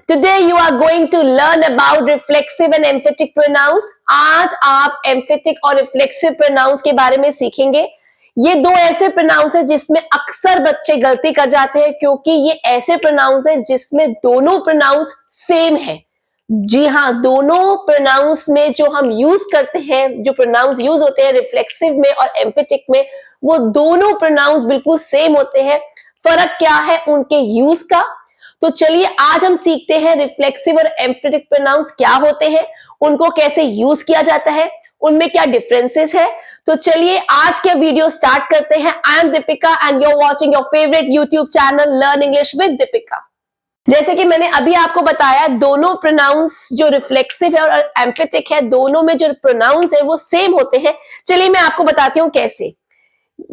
Today you are going to learn about reflexive and emphatic pronouns. आज आप emphatic और reflexive pronouns के बारे में सीखेंगे। ये दो ऐसे प्रोनाउंस है जिसमें अक्सर बच्चे गलती कर जाते हैं, क्योंकि ये ऐसे प्रोनाउंस है जिसमें दोनों प्रोनाउंस सेम है। जी हाँ, दोनों प्रोनाउंस में जो हम यूज करते हैं, जो प्रोनाउंस यूज होते हैं रिफ्लेक्सिव में और एम्फेटिक में, वो दोनों प्रोनाउंस बिल्कुल सेम होते हैं। फर्क क्या है उनके यूज का? तो चलिए आज हम सीखते हैं रिफ्लेक्सिव और एम्फेटिक प्रोनाउंस क्या होते हैं, उनको कैसे यूज किया जाता है, उनमें क्या डिफरेंसेस है। तो चलिए आज के वीडियो स्टार्ट करते हैं। I am Deepika and you are watching your favourite YouTube channel learn English with Deepika. जैसे कि मैंने अभी आपको बताया, दोनों प्रोनाउंस जो रिफ्लेक्सिव है और एम्फेटिक है, दोनों में जो प्रोनाउंस है वो सेम होते हैं। चलिए मैं आपको बताती हूँ कैसे।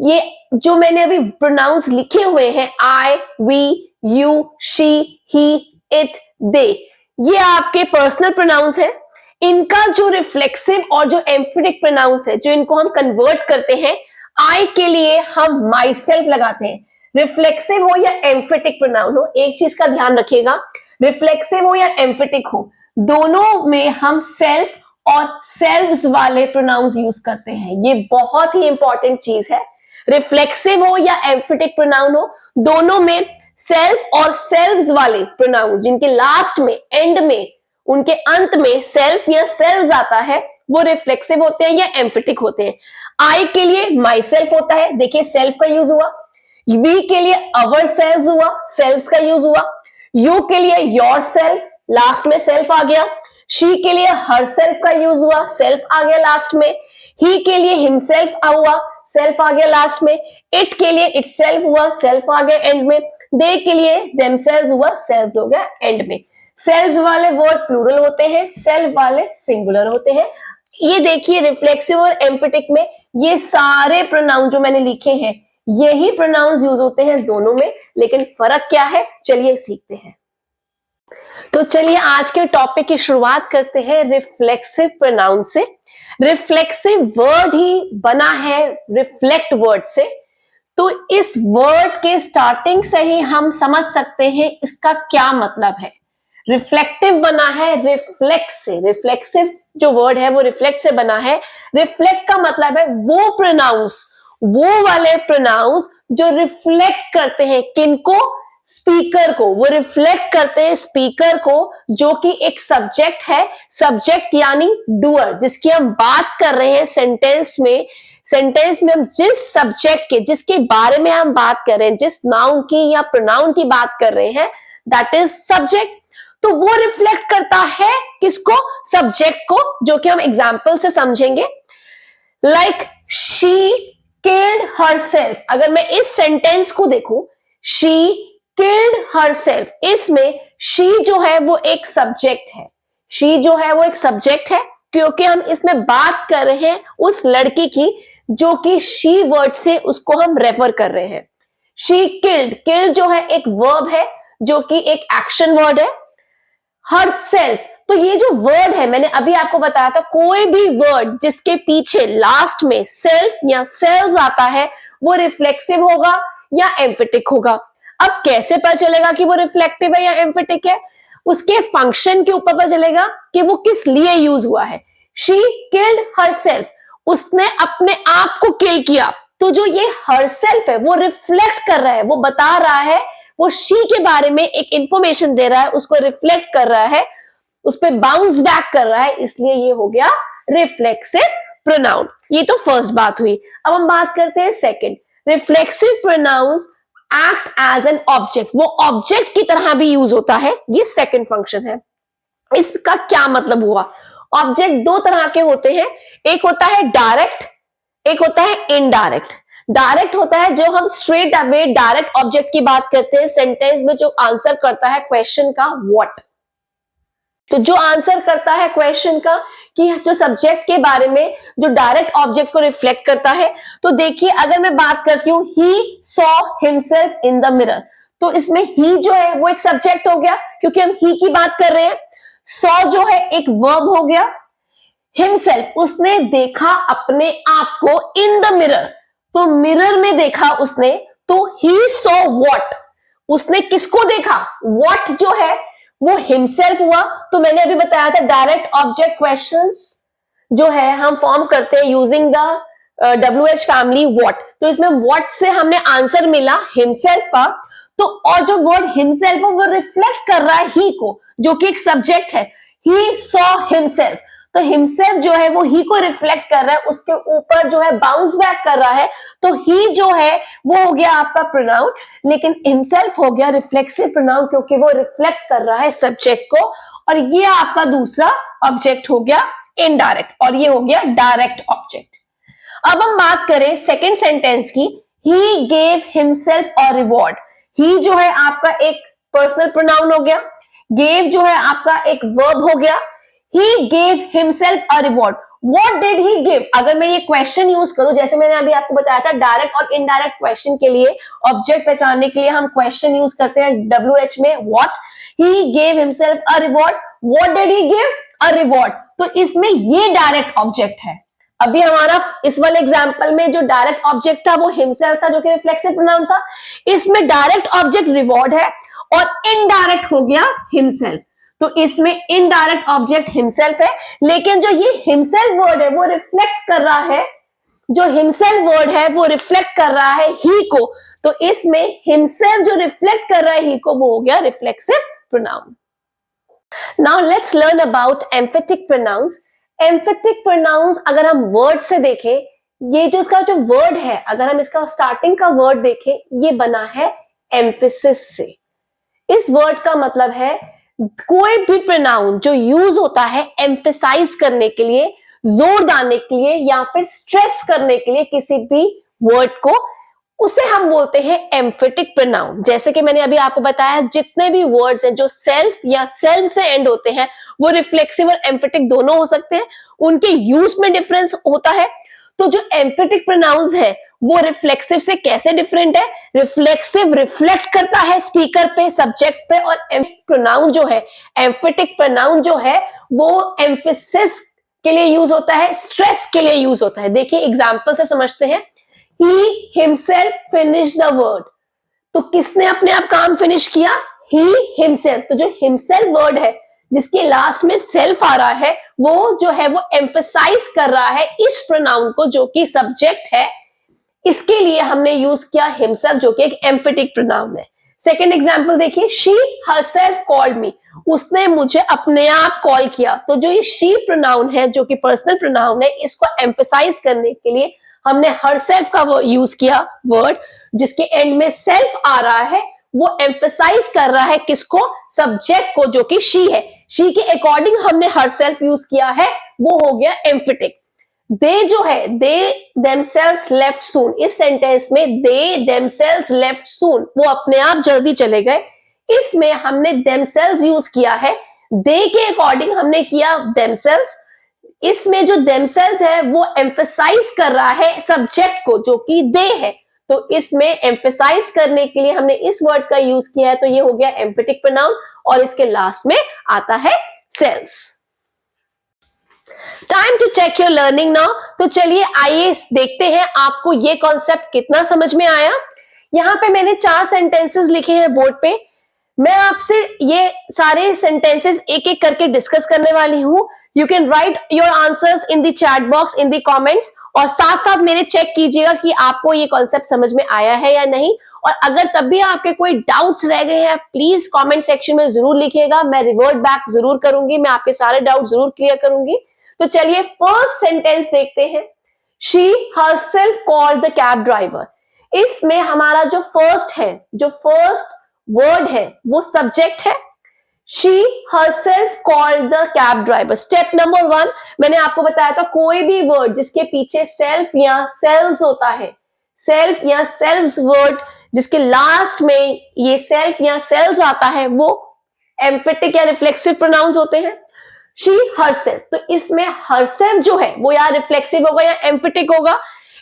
ये जो मैंने अभी प्रोनाउंस लिखे हुए हैं, I, we, you, she, he, it, they, ये आपके पर्सनल प्रोनाउंस है। इनका जो रिफ्लेक्सिव और जो एम्फेटिक प्रोनाउंस है, जो इनको हम कन्वर्ट करते हैं, आई के लिए हम माई सेल्फ लगाते हैं। रिफ्लेक्सिव हो या एम्फेटिक प्रोनाउन हो, एक चीज का ध्यान रखिएगा, रिफ्लेक्सिव हो या एम्फेटिक हो, दोनों में हम सेल्फ और सेल्व्स वाले प्रोनाउंस यूज करते हैं। ये बहुत ही इंपॉर्टेंट चीज है। रिफ्लेक्सिव हो या एम्फेटिक प्रोनाउन हो, दोनों में सेल्फ और सेल्व्स वाले प्रोनाउंस, जिनके लास्ट में, एंड में, उनके अंत में सेल्फ या सेल्व्स आता है, वो रिफ्लेक्सिव होते हैं या एम्फेटिक होते हैं। आई के लिए माई सेल्फ होता है, देखिए सेल्फ का यूज हुआ। वी के लिए अवर सेल्फ हुआ, सेल्फ का यूज हुआ। यू के लिए योर सेल्फ, लास्ट में सेल्फ आ गया। शी के लिए हर सेल्फ का यूज हुआ, सेल्फ आ गया लास्ट में। ही के लिए हिमसेल्फ हुआ, सेल्फ आ गया लास्ट में। इट के लिए इट सेल्फ हुआ, सेल्फ आ गया एंड में। दे के लिए देमसेल्व्स हुआ, सेल्व्स हो गया एंड में। सेल्व्स वाले वर्ड प्लूरल होते हैं, सेल्फ वाले सिंगुलर होते हैं। ये देखिए रिफ्लेक्सिव और एम्फेटिक में ये सारे प्रोनाउन जो मैंने लिखे हैं, यही प्रोनाउंस यूज होते हैं दोनों में, लेकिन फर्क क्या है चलिए सीखते हैं। तो चलिए आज के टॉपिक की शुरुआत करते हैं रिफ्लेक्सिव प्रोनाउन से। रिफ्लेक्सिव वर्ड ही बना है रिफ्लेक्ट वर्ड से, तो इस वर्ड के स्टार्टिंग से ही हम समझ सकते हैं इसका क्या मतलब है। रिफ्लेक्टिव बना है रिफ्लेक्ट से, रिफ्लेक्सिव जो वर्ड है वो रिफ्लेक्ट से बना है। रिफ्लेक्ट का मतलब है वो प्रोनाउंस, वो वाले प्रोनाउंस जो रिफ्लेक्ट करते हैं किनको? स्पीकर को। वो रिफ्लेक्ट करते हैं स्पीकर को, जो कि एक सब्जेक्ट है। सब्जेक्ट यानी डूअर, जिसकी हम बात कर रहे हैं सेंटेंस में। सेंटेंस में हम जिस सब्जेक्ट के, जिसके बारे में हम बात कर रहे हैं, जिस नाउन की या प्रोनाउन की बात कर रहे हैं, दैट इज सब्जेक्ट। तो वो रिफ्लेक्ट करता है किसको? सब्जेक्ट को, जो कि हम एग्जाम्पल से समझेंगे। Like she killed herself. अगर मैं इस सेंटेंस को देखूं, शी किल्ड हरसेल्फ, इसमें शी जो है वो एक सब्जेक्ट है। शी जो है वो एक सब्जेक्ट है, क्योंकि हम इसमें बात कर रहे हैं उस लड़की की जो कि शी वर्ड से उसको हम रेफर कर रहे हैं। शी किल्ड, किल्ड जो है एक वर्ब है, जो कि एक एक्शन वर्ड है। हरसेल्फ, तो ये जो वर्ड है, मैंने अभी आपको बताया था, कोई भी वर्ड जिसके पीछे लास्ट में सेल्फ या सेल्स आता है, वो रिफ्लेक्सिव होगा या एम्फेटिक होगा। अब कैसे पता चलेगा कि वो रिफ्लेक्टिव है या एम्फेटिक है? उसके फंक्शन के ऊपर पता चलेगा कि वो किस लिए यूज हुआ है। शी किल्ड हरसेल्फ, उसने अपने आप को किल किया। तो जो ये हरसेल्फ है वो रिफ्लेक्ट कर रहा है, वो बता रहा है, वो शी के बारे में एक इंफॉर्मेशन दे रहा है, उसको रिफ्लेक्ट कर रहा है, उस पर बाउंस बैक कर रहा है, इसलिए ये हो गया रिफ्लेक्सिव प्रोनाउन। ये तो फर्स्ट बात हुई। अब हम बात करते हैं second. Reflexive pronouns act as an object, वो ऑब्जेक्ट की तरह भी यूज होता है, ये सेकंड फंक्शन है। इसका क्या मतलब हुआ? ऑब्जेक्ट दो तरह के होते हैं, एक होता है डायरेक्ट, एक होता है इनडायरेक्ट। डायरेक्ट होता है जो हम स्ट्रेट अवे डायरेक्ट ऑब्जेक्ट की बात करते हैं, सेंटेंस में जो आंसर करता है क्वेश्चन का व्हाट। तो जो आंसर करता है क्वेश्चन का कि जो सब्जेक्ट के बारे में, जो डायरेक्ट ऑब्जेक्ट को रिफ्लेक्ट करता है। तो देखिए अगर मैं बात करती हूं, he saw himself in the mirror, तो इसमें ही जो है वो एक सब्जेक्ट हो गया, क्योंकि हम ही की बात कर रहे हैं। सॉ जो है एक वर्ब हो गया। हिमसेल्फ, उसने देखा अपने आप को इन द मिरर, तो मिरर में देखा उसने, तो ही सॉ व्हाट, उसने किसको देखा? व्हाट जो है वो हिमसेल्फ हुआ। तो मैंने अभी बताया था डायरेक्ट ऑब्जेक्ट क्वेश्चंस जो है हम फॉर्म करते हैं using the WH family what. तो इसमें व्हाट से हमने आंसर मिला हिमसेल्फ का। तो और जो वर्ड हिमसेल्फ है वो रिफ्लेक्ट कर रहा है ही को, जो कि एक सब्जेक्ट है। ही सॉ हिमसेल्फ, तो हिमसेल्फ जो है वो ही को रिफ्लेक्ट कर रहा है, उसके ऊपर जो है बाउंस बैक कर रहा है। तो ही जो है वो हो गया आपका प्रोनाउन, लेकिन हिमसेल्फ हो गया रिफ्लेक्सिव प्रोनाउन क्योंकि वो रिफ्लेक्ट कर रहा है सब्जेक्ट को। और ये आपका दूसरा ऑब्जेक्ट हो गया इनडायरेक्ट, और ये हो गया डायरेक्ट ऑब्जेक्ट। अब हम बात करें सेकेंड सेंटेंस की, he gave himself a reward. He जो है आपका एक पर्सनल प्रोनाउन हो गया, गेव जो है आपका एक वर्ब हो गया। ही gave himself a reward. What did he give? अगर मैं ये क्वेश्चन यूज करूं, जैसे मैंने अभी आपको बताया था डायरेक्ट और इनडायरेक्ट क्वेश्चन के लिए ऑब्जेक्ट पहचानने के लिए हम क्वेश्चन यूज करते हैं WH में what. He gave himself a reward. What did he give? A reward. तो इसमें ये डायरेक्ट ऑब्जेक्ट है। अभी हमारा इस वाले एग्जांपल में जो डायरेक्ट ऑब्जेक्ट था वो हिमसेल्फ था, जो कि रिफ्लेक्सिव प्रोनाउन था। इसमें डायरेक्ट ऑब्जेक्ट रिवॉर्ड है और इनडायरेक्ट हो गया हिमसेल्फ। तो इसमें इनडायरेक्ट ऑब्जेक्ट हिमसेल्फ है, लेकिन जो ये हिमसेल्फ वर्ड है वो रिफ्लेक्ट कर रहा है, जो हिमसेल्फ वर्ड है वो रिफ्लेक्ट कर रहा है ही को। तो इसमें हिमसेल्फ जो रिफ्लेक्ट कर रहा है ही को वो हो गया reflexive pronoun. Now let's learn about emphatic pronouns. Emphatic pronouns अगर हम वर्ड से देखें, ये जो इसका जो वर्ड है, अगर हम इसका स्टार्टिंग का वर्ड देखें, ये बना है एम्फेसिस से। इस वर्ड का मतलब है कोई भी प्रोनाउन जो यूज होता है एम्फेसाइज करने के लिए, जोर डालने के लिए या फिर स्ट्रेस करने के लिए किसी भी वर्ड को, उसे हम बोलते हैं एम्फेटिक प्रोनाउन। जैसे कि मैंने अभी आपको बताया जितने भी वर्ड्स हैं जो सेल्फ या सेल्फ से एंड होते हैं वो रिफ्लेक्सिव और एम्फेटिक दोनों हो सकते हैं, उनके यूज में डिफरेंस होता है। तो जो एम्फेटिक प्रोनाउंस है वो रिफ्लेक्सिव से कैसे डिफरेंट है? रिफ्लेक्सिव रिफ्लेक्ट करता है स्पीकर पे, सब्जेक्ट पे, और प्रोनाउन जो है, एम्फेटिक प्रोनाउन जो है वो एम्फेसिस के लिए यूज होता है, स्ट्रेस के लिए यूज होता है। देखिए एग्जांपल से समझते हैं। He himself finished the word. तो किसने अपने आप काम फिनिश किया? He himself। तो जो himself वर्ड है जिसके लास्ट में सेल्फ आ रहा है, वो जो है वो एम्फेसाइज कर रहा है इस प्रोनाउन को जो कि सब्जेक्ट है। इसके लिए हमने यूज किया हिमसेल्फ जो कि एक एम्फेटिक प्रोनाउन है। सेकेंड एग्जाम्पल देखिए, शी हरसेल्फ कॉल्ड मी। उसने मुझे अपने आप कॉल किया। तो जो ये शी प्रोनाउन है जो कि पर्सनल प्रोनाउन है, इसको एम्फेसाइज करने के लिए हमने हरसेल्फ का वो यूज किया वर्ड, जिसके एंड में सेल्फ आ रहा है। वो एम्फेसाइज कर रहा है किसको? सब्जेक्ट को जो कि शी है। शी के अकॉर्डिंग हमने हरसेल्फ यूज किया है, वो हो गया एम्फेटिक। दे जो है, दे देमसेल्व्स लेफ्ट सून। इस सेंटेंस में दे देमसेल्व्स लेफ्ट सून, वो अपने आप जल्दी चले गए। इसमें हमने देमसेल्व्स यूज किया है, दे के अकॉर्डिंग हमने किया देमसेल्व्स। इसमें जो देमसेल्व्स है वो एम्फेसाइज कर रहा है सब्जेक्ट को जो कि दे है। तो इसमें एम्फेसाइज करने के लिए हमने इस वर्ड का यूज किया है, तो ये हो गया एम्फेटिक प्रोनाउन, और इसके लास्ट में आता है selves. Time to check your learning now. तो चलिए आइए देखते हैं आपको ये कॉन्सेप्ट कितना समझ में आया। यहाँ पे मैंने 4 सेंटेंसेस लिखे हैं बोर्ड पे। मैं आपसे ये सारे सेंटेंसेस एक एक करके डिस्कस करने वाली हूँ। You can write your answers in the chat box, in the comments, और साथ साथ मेरे चेक कीजिएगा कि आपको ये कॉन्सेप्ट समझ में आया है या नहीं। और अगर तब भी आपके कोई डाउट्स रह गए हैं, प्लीज कमेंट सेक्शन में जरूर लिखिएगा, मैं रिवर्ट बैक जरूर करूंगी, मैं आपके सारे डाउट जरूर क्लियर करूंगी। तो चलिए फर्स्ट सेंटेंस देखते हैं। She herself called the cab driver. इसमें हमारा जो फर्स्ट है, जो फर्स्ट वर्ड है वो सब्जेक्ट है। She herself called the cab driver. Step number 1 मैंने आपको बताया था, कोई भी वर्ड जिसके पीछे सेल्फ या सेल्स होता है, सेल्फ या सेल्व्स वर्ड जिसके लास्ट में ये सेल्फ या सेल्स आता है, वो एम्फेटिक या रिफ्लेक्सिव प्रोनाउंस होते हैं। शी हरसेल्फ, तो इसमें हरसेल्फ जो है वो या रिफ्लेक्सिव होगा या एम्फेटिक होगा।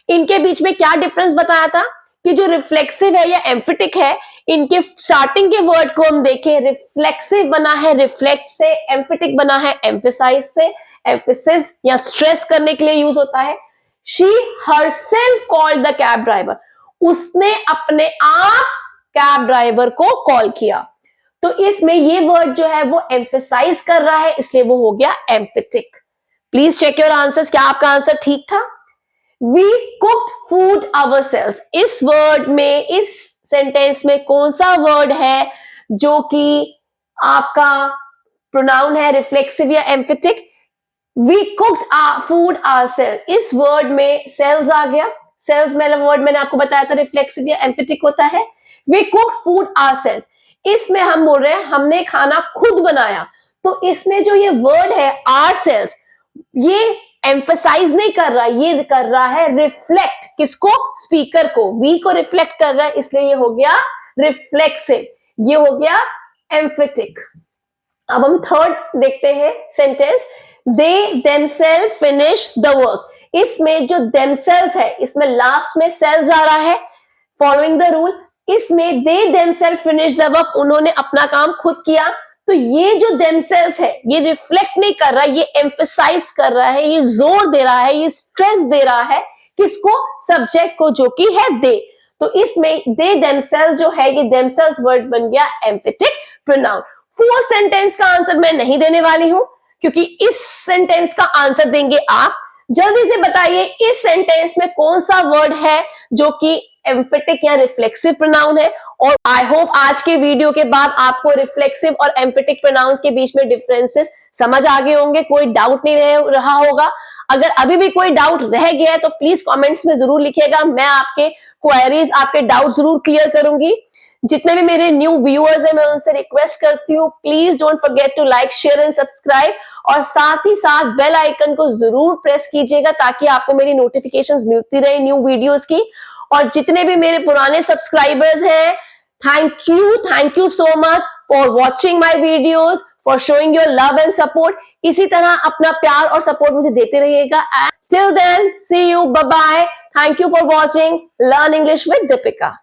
इनके बीच में क्या डिफरेंस बताया था कि जो रिफ्लेक्सिव है या एम्फेटिक है, इनके स्टार्टिंग के वर्ड को हम देखें, रिफ्लेक्सिव बना है रिफ्लेक्ट से, एम्फेटिक बना है एम्फेसाइज से, एम्फेसिस या स्ट्रेस करने के लिए यूज होता है। She herself called the cab driver. उसने अपने आप कैब ड्राइवर को कॉल किया। तो इसमें ये वर्ड जो है वो एम्फेसाइज कर रहा है, इसलिए वो हो गया emphatic. Please check your answers, क्या आपका आंसर ठीक था? वी कुक्ड फूड आवरसेल्व्स, इस वर्ड में, इस सेंटेंस में कौन सा वर्ड है जो कि आपका प्रोनाउन है रिफ्लेक्सिव या emphatic? We cooked food ourselves, इस वर्ड में सेल्स आ गया। सेल्स में वर्ड मैंने आपको बताया था रिफ्लेक्सिव या एम्फेटिक होता है। वी कुक्ड फूड आवरसेल्व्स, इसमें हम बोल रहे हैं हमने खाना खुद बनाया। तो इसमें जो ये वर्ड है आवरसेल्व्स, ये एम्फसाइज नहीं कर रहा, ये कर रहा है रिफ्लेक्ट, किसको? स्पीकर को। वी को रिफ्लेक्ट कर रहा है, इसलिए ये हो गया रिफ्लेक्सिव, ये हो गया एम्फेटिक। अब हम थर्ड देखते हैं sentence, they themselves finish the work. इसमें जो देमसेल्स है, इसमें लास्ट में सेल्स आ रहा है, फॉलोइंग द रूल। इसमें they themselves finish the work, उन्होंने अपना काम खुद किया। तो ये जो देमसेल्स है, ये रिफ्लेक्ट नहीं कर रहा, ये एम्फसाइज कर रहा है, ये जोर दे रहा है, ये स्ट्रेस दे रहा है, किसको? सब्जेक्ट को, जो कि है दे। तो इसमें दे देमसेल्स जो है, ये देमसेल्स वर्ड बन गया एम्फेटिक प्रोनाउन। फोर्थ सेंटेंस का आंसर मैं नहीं देने वाली हूं, क्योंकि इस सेंटेंस का आंसर देंगे आप। जल्दी से बताइए इस सेंटेंस में कौन सा वर्ड है जो कि एम्फेटिक या रिफ्लेक्सिव प्रोनाउन है। और आई होप आज के वीडियो के बाद आपको रिफ्लेक्सिव और एम्फेटिक प्रोनाउंस के बीच में डिफरेंसेस समझ आ गए होंगे, कोई डाउट नहीं रहा होगा। अगर अभी भी कोई डाउट रह गया है तो प्लीज कमेंट्स में जरूर लिखिएगा, मैं आपके क्वेरीज, आपके डाउट जरूर क्लियर करूंगी। जितने भी मेरे न्यू व्यूअर्स हैं, मैं उनसे रिक्वेस्ट करती हूँ, please don't forget to like, share and subscribe, और साथ ही साथ बेल आइकन को जरूर प्रेस कीजिएगा ताकि आपको मेरी नोटिफिकेशंस मिलती रहे न्यू वीडियोस की। और जितने भी मेरे पुराने सब्सक्राइबर्स हैं, thank you so much for watching my videos, for showing your love and support. इसी तरह अपना प्यार और सपोर्ट मुझे देते रहिएगा। Till then, see you, bye bye, thank you for watching learn English with Deepika.